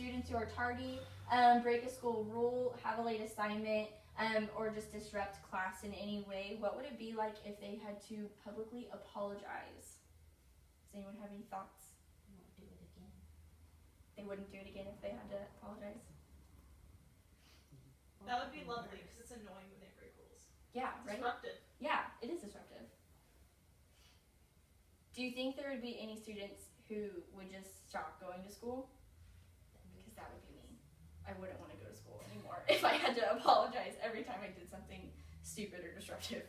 students who are tardy, break a school rule, have a late assignment, or just disrupt class in any way, what would it be like if they had to publicly apologize? Does anyone have any thoughts? They won't do it again. They wouldn't do it again if they had to apologize? That would be lovely because it's annoying when they break rules. Yeah, It's right? disruptive. Yeah, it is disruptive. Do you think there would be any students who would just stop going to school? Because that would be me. I wouldn't want to go to school anymore if I had to apologize every time I did something stupid or disruptive.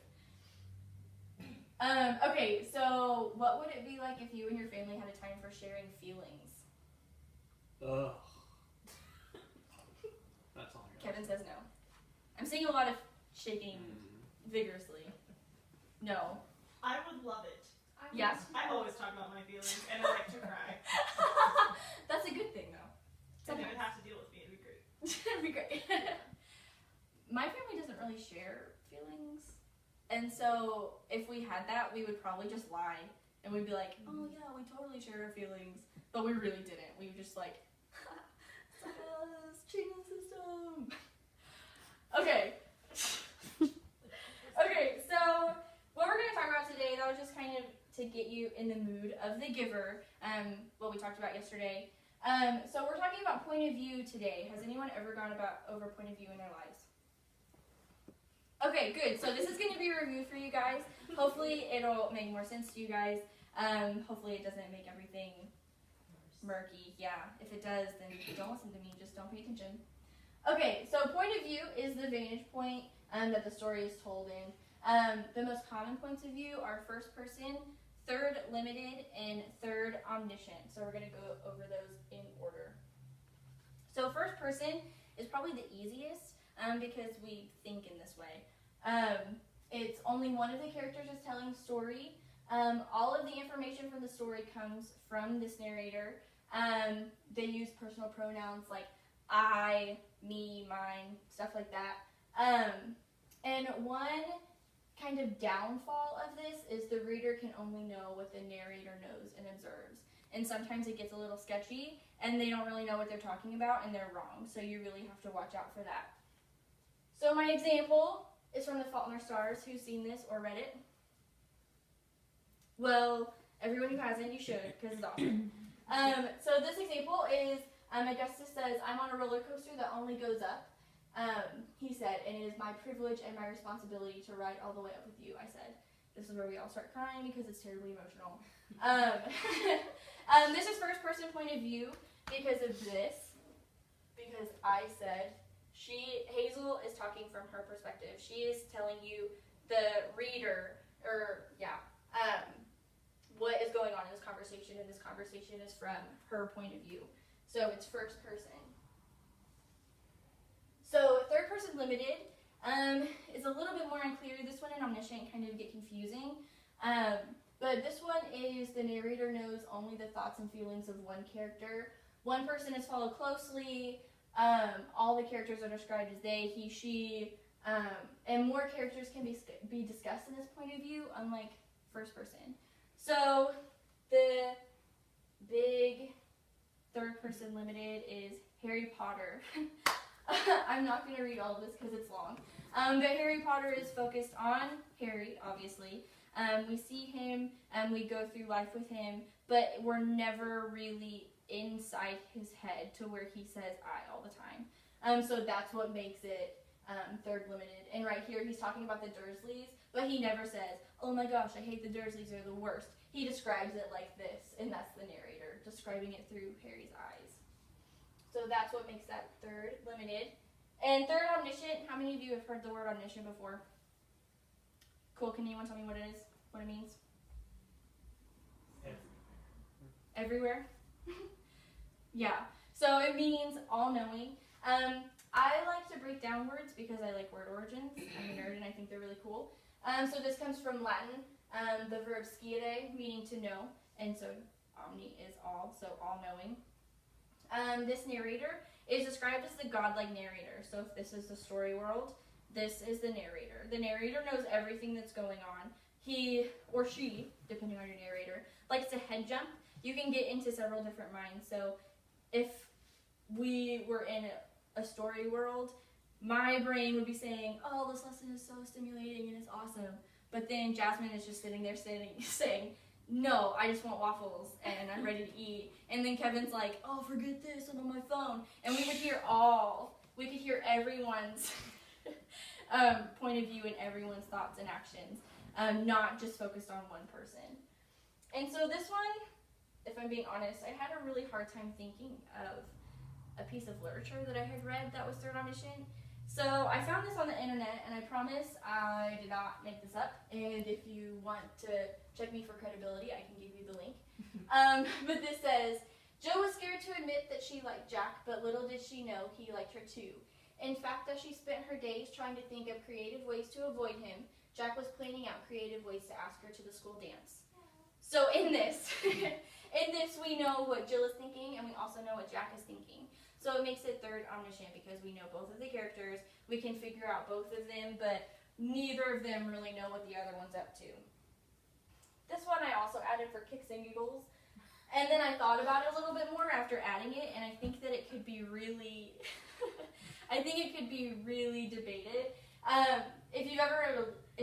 Okay, so what would it be like if you and your family had a time for sharing feelings? Ugh. That's all I got. Kevin says no. I'm seeing a lot of shaking vigorously. No. I would love it. Yes. I always talk about my feelings and I like to cry. That's a good thing, though. And they would have to deal with me. It'd be great. It'd be great. My family doesn't really share feelings. And so if we had that, we would probably just lie. And we'd be like, oh yeah, we totally shared our feelings. But we really didn't. We were just like, suck us, cheating system. Okay. Okay, so what we're going to talk about today, that was just kind of to get you in the mood of the giver, what we talked about yesterday. So we're talking about point of view today. Has anyone ever gone over point of view in their lives? Okay, good. So this is going to be a review for you guys. Hopefully it'll make more sense to you guys. Hopefully it doesn't make everything murky. Yeah, if it does, then don't listen to me. Just don't pay attention. Okay, so point of view is the vantage point that the story is told in. The most common points of view are first person, third limited, and third omniscient. So we're going to go over those in order. So first person is probably the easiest because we think in this way. It's only one of the characters is telling story. All of the information from the story comes from this narrator. They use personal pronouns like I, me, mine, stuff like that. And one kind of downfall of this is the reader can only know what the narrator knows and observes. And sometimes it gets a little sketchy and they don't really know what they're talking about and they're wrong. So you really have to watch out for that. So my example is from The Fault in Our Stars. Who's seen this or read it? Well, everyone who hasn't, you should, because it's awesome. So this example is, Augustus says, I'm on a roller coaster that only goes up. He said, and it is my privilege and my responsibility to ride all the way up with you, I said. This is where we all start crying because it's terribly emotional. This is first person point of view because of this. Because I said, Hazel is talking from her perspective. She is telling you, the reader, what is going on in this conversation, and this conversation is from her point of view. So it's first person. So third person limited is a little bit more unclear. This one and omniscient kind of get confusing. But this one is the narrator knows only the thoughts and feelings of one character. One person is followed closely. All the characters are described as they, he, she, and more characters can be discussed in this point of view, unlike first person. So the big third person limited is Harry Potter. I'm not going to read all of this because it's long. But Harry Potter is focused on Harry, obviously. We see him and we go through life with him, but we're never really inside his head to where he says I all the time. So that's what makes it third limited. And right here he's talking about the Dursleys, but he never says, oh my gosh, I hate the Dursleys, they're the worst. He describes it like this, and that's the narrator describing it through Harry's eyes. So that's what makes that third limited. And third omniscient, how many of you have heard the word omniscient before? Cool, can anyone tell me what it is? What it means? Everywhere? Yeah, so it means all-knowing. I like to break down words because I like word origins. I'm a nerd and I think they're really cool. So this comes from Latin, the verb sciere, meaning to know, and so omni is all, so all-knowing. This narrator is described as the godlike narrator. So if this is the story world, this is the narrator. The narrator knows everything that's going on. He, or she, depending on your narrator, likes to head jump. You can get into several different minds. So if we were in a story world, my brain would be saying, oh, this lesson is so stimulating and it's awesome. But then Jasmine is just sitting there saying, no, I just want waffles and I'm ready to eat. And then Kevin's like, oh, forget this, I'm on my phone. And we could hear everyone's point of view and everyone's thoughts and actions, not just focused on one person. And so this one, if I'm being honest, I had a really hard time thinking of a piece of literature that I had read that was third omniscient. So I found this on the internet, and I promise I did not make this up. And if you want to check me for credibility, I can give you the link. But this says, Jo was scared to admit that she liked Jack, but little did she know he liked her too. In fact, as she spent her days trying to think of creative ways to avoid him, Jack was planning out creative ways to ask her to the school dance. So in this, we know what Jill is thinking, and we also know what Jack is thinking. So it makes it third omniscient because we know both of the characters, we can figure out both of them, but neither of them really know what the other one's up to. This one I also added for kicks and giggles, and then I thought about it a little bit more after adding it, and I think that it could be really, debated. If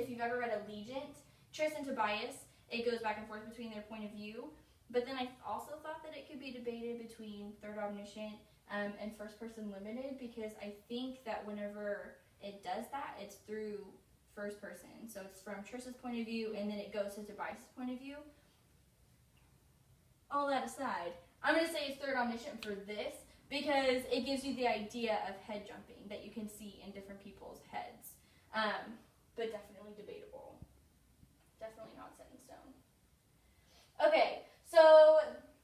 you've ever read Allegiant, Tris and Tobias, it goes back and forth between their point of view, but then I also thought that it could be debated between third omniscient and first person limited, because I think that whenever it does that, it's through first person. So it's from Tris's point of view, and then it goes to Tobias' point of view. All that aside, I'm going to say it's third omniscient for this, because it gives you the idea of head jumping that you can see in different people's heads. But definitely debatable. Definitely not set in stone. Okay, so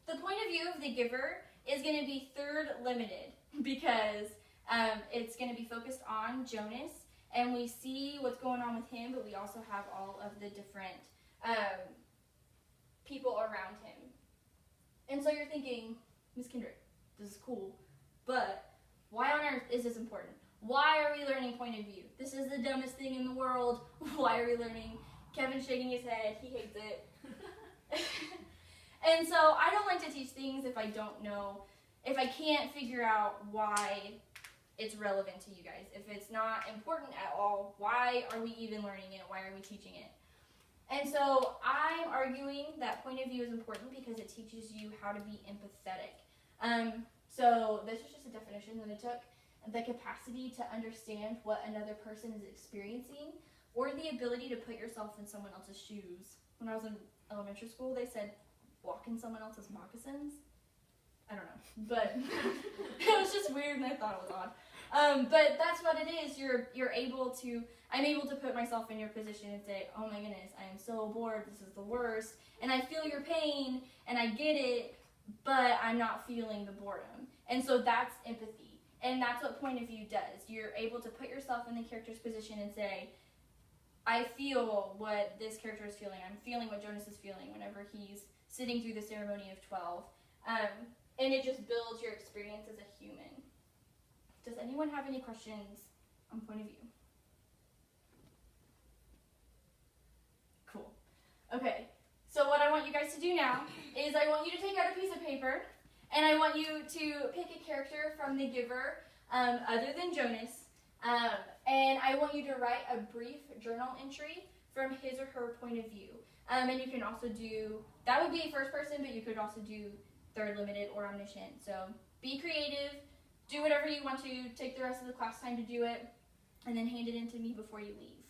the point of view of the giver is going to be third limited, because it's going to be focused on Jonas, and we see what's going on with him, but we also have all of the different people around him. And so you're thinking, Miss Kendrick, this is cool, but why on earth is this important? Why are we learning point of view? This is the dumbest thing in the world. Why are we learning? Kevin's shaking his head. He hates it. And so I don't like to teach things if I can't figure out why it's relevant to you guys. If it's not important at all, why are we even learning it? Why are we teaching it? And so I'm arguing that point of view is important because it teaches you how to be empathetic. So this is just a definition that I took. The capacity to understand what another person is experiencing, or the ability to put yourself in someone else's shoes. When I was in elementary school, they said, walk in someone else's moccasins. I don't know, but it was just weird and I thought it was odd. But that's what it is. I'm able to put myself in your position and say, oh my goodness, I am so bored, this is the worst, and I feel your pain, and I get it, but I'm not feeling the boredom. And so that's empathy, and that's what point of view does. You're able to put yourself in the character's position and say, I feel what this character is feeling. I'm feeling what Jonas is feeling whenever he's sitting through the ceremony of 12. And it just builds your experience as a human. Does anyone have any questions on point of view? Cool. Okay, so what I want you guys to do now is I want you to take out a piece of paper, and I want you to pick a character from the giver other than Jonas, and I want you to write a brief journal entry from his or her point of view. And you can also do, that would be first person, but you could also do third limited or omniscient. So be creative, do whatever you want to, take the rest of the class time to do it, and then hand it in to me before you leave.